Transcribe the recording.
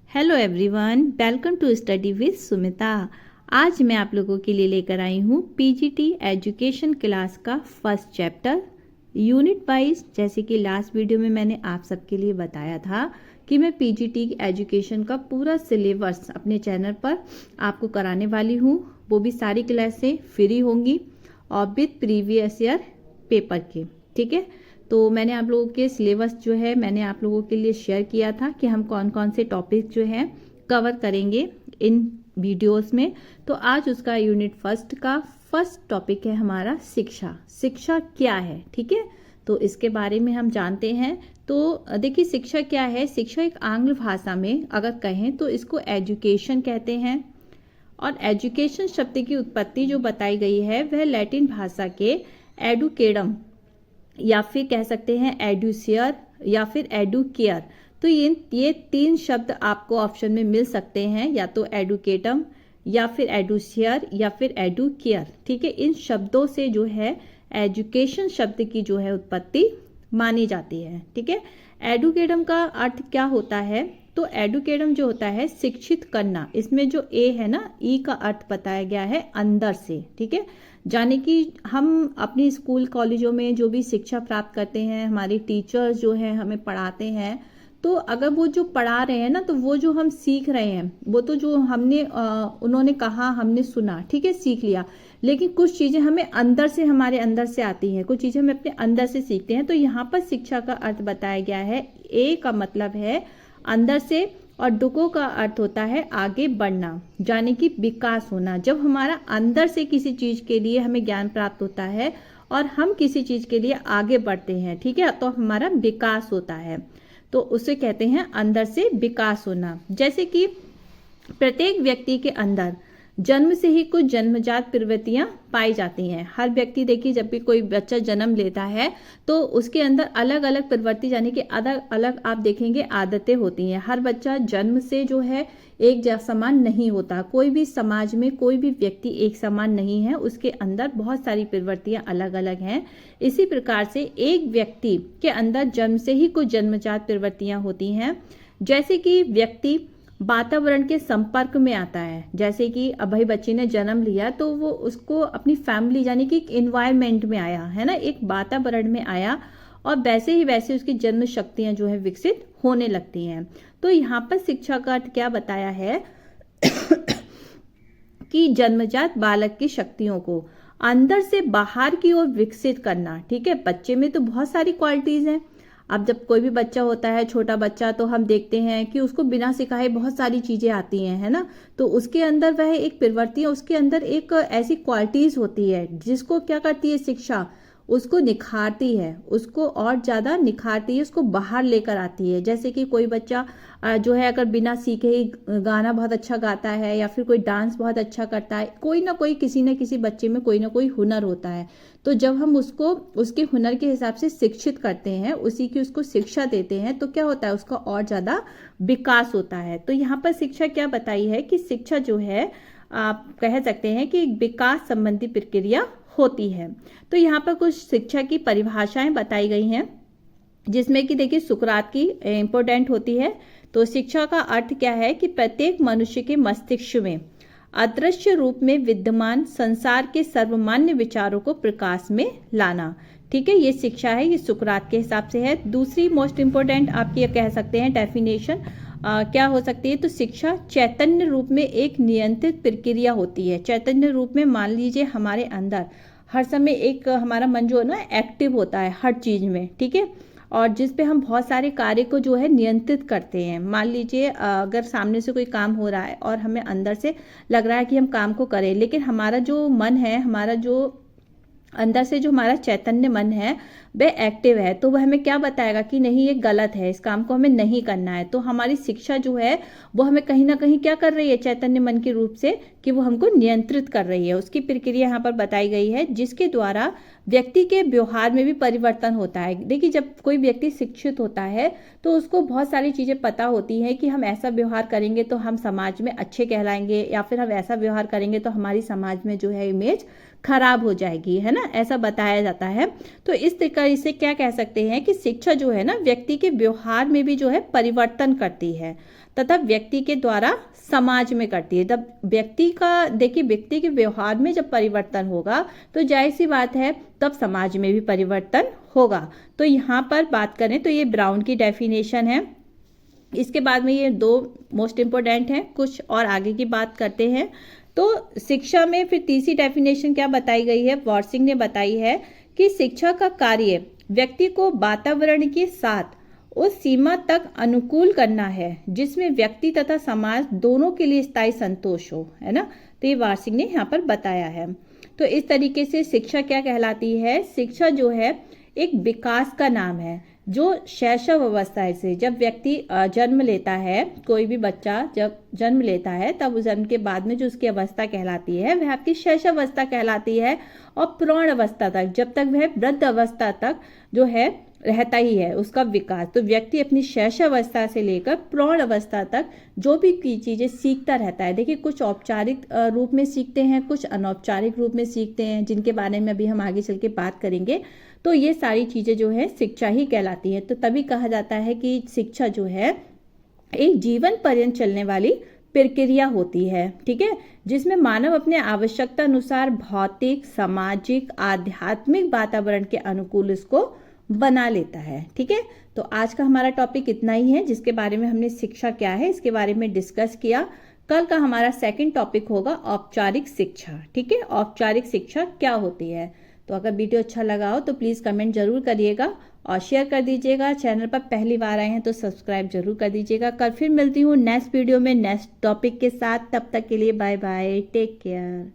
Hello everyone, welcome to study with Sumita. आज मैं आप लोगों के लिए लेकर आई हूँ पीजीटी एजुकेशन क्लास का फर्स्ट चैप्टर यूनिट वाइज। जैसे कि लास्ट वीडियो में मैंने आप सबके लिए बताया था कि मैं पीजीटी एजुकेशन का पूरा सिलेबस अपने चैनल पर आपको कराने वाली हूँ। वो भी सारी क्लासें फ्री होंगी और विद प्रीवियस ईयर पेपर के। ठीक है, तो मैंने आप लोगों के सिलेबस जो है मैंने आप लोगों के लिए शेयर किया था कि हम कौन कौन से टॉपिक जो हैं कवर करेंगे इन वीडियोस में। तो आज उसका यूनिट फर्स्ट का फर्स्ट टॉपिक है हमारा शिक्षा। शिक्षा क्या है, ठीक है, तो इसके बारे में हम जानते हैं। तो देखिए, शिक्षा क्या है। शिक्षा एक आंग्ल भाषा में अगर कहें तो इसको एजुकेशन कहते हैं। और एजुकेशन शब्द की उत्पत्ति जो बताई गई है वह लैटिन भाषा के एडुकेडम या फिर कह सकते हैं एडुसियर या फिर एडुकेयर। तो ये तीन शब्द आपको ऑप्शन में मिल सकते हैं, या तो एडुकेटम या फिर एडुसियर या फिर एडुकेयर। ठीक है, इन शब्दों से जो है एजुकेशन शब्द की जो है उत्पत्ति मानी जाती है। ठीक है, एडुकेडम का अर्थ क्या होता है, तो एडुकेडम जो होता है शिक्षित करना। इसमें जो ए है ना, ई का अर्थ बताया गया है अंदर से। ठीक है, जाने कि हम अपनी स्कूल कॉलेजों में जो भी शिक्षा प्राप्त करते हैं, हमारे टीचर्स जो हैं हमें पढ़ाते हैं, तो अगर वो जो पढ़ा रहे हैं ना, तो वो जो हम सीख रहे हैं वो तो जो हमने उन्होंने कहा हमने सुना, ठीक है, सीख लिया। लेकिन कुछ चीज़ें हमें अंदर से, हमारे अंदर से आती हैं, कुछ चीज़ें हम अपने अंदर से सीखते हैं। तो यहाँ पर शिक्षा का अर्थ बताया गया है। ए का मतलब है अंदर से और डुको का अर्थ होता है आगे बढ़ना, यानी कि विकास होना। जब हमारा अंदर से किसी चीज़ के लिए हमें ज्ञान प्राप्त होता है और हम किसी चीज़ के लिए आगे बढ़ते हैं, ठीक है, तो हमारा विकास होता है। तो उसे कहते हैं अंदर से विकास होना। जैसे कि प्रत्येक व्यक्ति के अंदर जन्म से ही कुछ जन्मजात प्रवृत्तियां पाई जाती हैं। हर व्यक्ति, देखिए, जब भी कोई बच्चा जन्म लेता है तो उसके अंदर अलग अलग प्रवृत्ति, यानी कि अलग अलग आप देखेंगे आदतें होती हैं। हर बच्चा जन्म से जो है एक समान नहीं होता। कोई भी समाज में कोई भी व्यक्ति एक समान नहीं है, उसके अंदर बहुत सारी प्रवृत्तियां अलग अलग हैं। इसी प्रकार से एक व्यक्ति के अंदर जन्म से ही कुछ जन्मजात प्रवृत्तियां होती हैं। जैसे कि व्यक्ति वातावरण के संपर्क में आता है। जैसे कि अब भाई बच्चे ने जन्म लिया तो वो उसको अपनी फैमिली, यानी कि एक इन्वायरमेंट में आया है ना, एक वातावरण में आया, और वैसे ही वैसे उसकी जन्म शक्तियां जो है विकसित होने लगती हैं। तो यहाँ पर शिक्षा का अर्थ क्या बताया है कि जन्मजात बालक की शक्तियों को अंदर से बाहर की ओर विकसित करना। ठीक है, बच्चे में तो बहुत सारी क्वालिटीज हैं। अब जब कोई भी बच्चा होता है, छोटा बच्चा, तो हम देखते हैं कि उसको बिना सिखाए बहुत सारी चीज़ें आती हैं, है ना। तो उसके अंदर वह एक प्रवृत्ति है, उसके अंदर एक ऐसी क्वालिटीज़ होती है जिसको क्या करती है शिक्षा, उसको निखारती है, उसको और ज़्यादा निखारती है, उसको बाहर लेकर आती है। जैसे कि कोई बच्चा जो है अगर बिना सीखे ही गाना बहुत अच्छा गाता है या फिर कोई डांस बहुत अच्छा करता है, कोई ना कोई, किसी न किसी बच्चे में कोई ना कोई हुनर होता है। तो जब हम उसको उसके हुनर के हिसाब से शिक्षित करते हैं, उसी की उसको शिक्षा देते हैं, तो क्या होता है, उसका और ज़्यादा विकास होता है। तो यहाँ पर शिक्षा क्या बताई है कि शिक्षा जो है आप कह सकते हैं कि विकास संबंधी प्रक्रिया होती है। तो यहाँ पर कुछ शिक्षा की परिभाषाएं बताई गई हैं, जिसमें कि देखिए सुकरात की इम्पोर्टेंट होती है। तो शिक्षा का अर्थ क्या है कि प्रत्येक मनुष्य के मस्तिष्क में अदृश्य रूप में विद्यमान संसार के सर्वमान्य विचारों को प्रकाश में लाना। ठीक है, ये शिक्षा है, ये सुकरात के हिसाब से है। दूसरी मोस्ट इम्पोर्टेंट आप ये कह सकते हैं डेफिनेशन क्या हो सकती है, तो शिक्षा चैतन्य रूप में एक नियंत्रित प्रक्रिया होती है। चैतन्य रूप में मान लीजिए हमारे अंदर हर समय एक हमारा मन जो है ना एक्टिव होता है हर चीज़ में, ठीक है, और जिस पे हम बहुत सारे कार्य को जो है नियंत्रित करते हैं। मान लीजिए अगर सामने से कोई काम हो रहा है और हमें अंदर से लग रहा है कि हम काम को करें, लेकिन हमारा जो मन है, हमारा जो अंदर से जो हमारा चैतन्य मन है वह एक्टिव है, तो वह हमें क्या बताएगा कि नहीं, ये गलत है, इस काम को हमें नहीं करना है। तो हमारी शिक्षा जो है वो हमें कहीं ना कहीं क्या कर रही है, चैतन्य मन के रूप से, कि वो हमको नियंत्रित कर रही है। उसकी प्रक्रिया यहाँ पर बताई गई है, जिसके द्वारा व्यक्ति के व्यवहार में भी परिवर्तन होता है। देखिए, जब कोई व्यक्ति शिक्षित होता है तो उसको बहुत सारी चीज़ें पता होती हैं कि हम ऐसा व्यवहार करेंगे तो हम समाज में अच्छे कहलाएंगे, या फिर हम ऐसा व्यवहार करेंगे तो हमारी समाज में जो है इमेज खराब हो जाएगी, है ना, ऐसा बताया जाता है। तो इस तरह से क्या कह सकते हैं कि शिक्षा जो है ना व्यक्ति के व्यवहार में भी जो है परिवर्तन करती है तथा व्यक्ति के द्वारा समाज में करती है। तब व्यक्ति का देखिए, व्यक्ति के व्यवहार में जब परिवर्तन होगा तो जाहिर सी बात है तब समाज में भी परिवर्तन होगा। तो यहाँ पर बात करें तो ये ब्राउन की डेफिनेशन है। इसके बाद में ये 2 मोस्ट इम्पोर्टेंट हैं, कुछ और आगे की बात करते हैं। तो शिक्षा में फिर तीसरी डेफिनेशन क्या बताई गई है, वॉर्सिंग ने बताई है कि शिक्षा का कार्य व्यक्ति को वातावरण के साथ उस सीमा तक अनुकूल करना है जिसमें व्यक्ति तथा समाज दोनों के लिए स्थायी संतोष हो, है ना। तो ये वॉर्सिंग ने यहाँ पर बताया है। तो इस तरीके से शिक्षा क्या कहलाती है, शिक्षा जो है एक विकास का नाम है जो शैशव अवस्था से, जब व्यक्ति जन्म लेता है, कोई भी बच्चा जब जन्म लेता है तब उस जन्म के बाद में जो उसकी अवस्था कहलाती है वह आपकी शैशव अवस्था कहलाती है। और प्रौढ़ अवस्था तक, जब तक वह वृद्ध अवस्था तक जो है रहता ही है उसका विकास। तो व्यक्ति अपनी शैशव अवस्था से लेकर प्रौढ़ अवस्था तक जो भी चीज़ें सीखता रहता है। देखिए, कुछ औपचारिक रूप में सीखते हैं, कुछ अनौपचारिक रूप में सीखते हैं, जिनके बारे में अभी हम आगे चल के बात करेंगे। तो ये सारी चीज़ें जो है शिक्षा ही कहलाती है। तो तभी कहा जाता है कि शिक्षा जो है एक जीवन पर्यंत चलने वाली प्रक्रिया होती है, ठीक है, जिसमें मानव अपने आवश्यकता अनुसार भौतिक, सामाजिक, आध्यात्मिक वातावरण के अनुकूल इसको बना लेता है। ठीक है, तो आज का हमारा टॉपिक इतना ही है, जिसके बारे में हमने शिक्षा क्या है इसके बारे में डिस्कस किया। कल का हमारा सेकंड टॉपिक होगा औपचारिक शिक्षा। ठीक है, औपचारिक शिक्षा क्या होती है। तो अगर वीडियो अच्छा लगा हो तो प्लीज़ कमेंट जरूर करिएगा और शेयर कर दीजिएगा। चैनल पर पहली बार आए हैं तो सब्सक्राइब जरूर कर दीजिएगा। कल फिर मिलती हूँ नेक्स्ट वीडियो में नेक्स्ट टॉपिक के साथ। तब तक के लिए बाय बाय, टेक केयर।